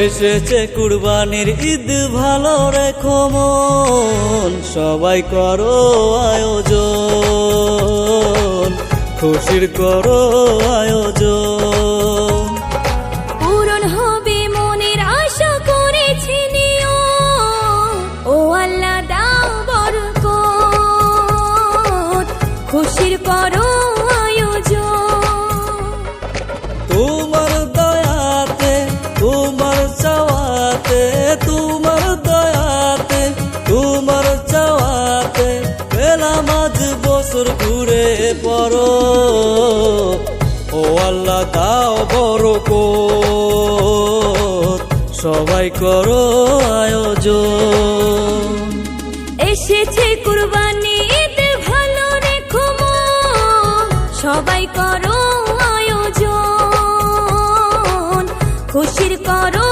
এসেছে কুরবানির ঈদ, ভালো রেখো মন, সবাই করো আয়োজন, খুশির করো আয়োজন। পূরণ হবে মনের আশা করেছি নিয়ম, ও আল্লাহ দাও বরকত, খুশির করো আয়োজন। তোমার দয়াতে, তোমার চাওয়াতে, তোমার দয়াতে, তোমার চাওয়াতে পেলাম আজ বছর ঘুরে পড়ো, ও আল্লাহ দাও বরকত, সবাই করো আয়োজন। এসেছে কুরবানি ঈদ, ভালো রেখো মন, সবাই করো আয়োজন, খুশির করো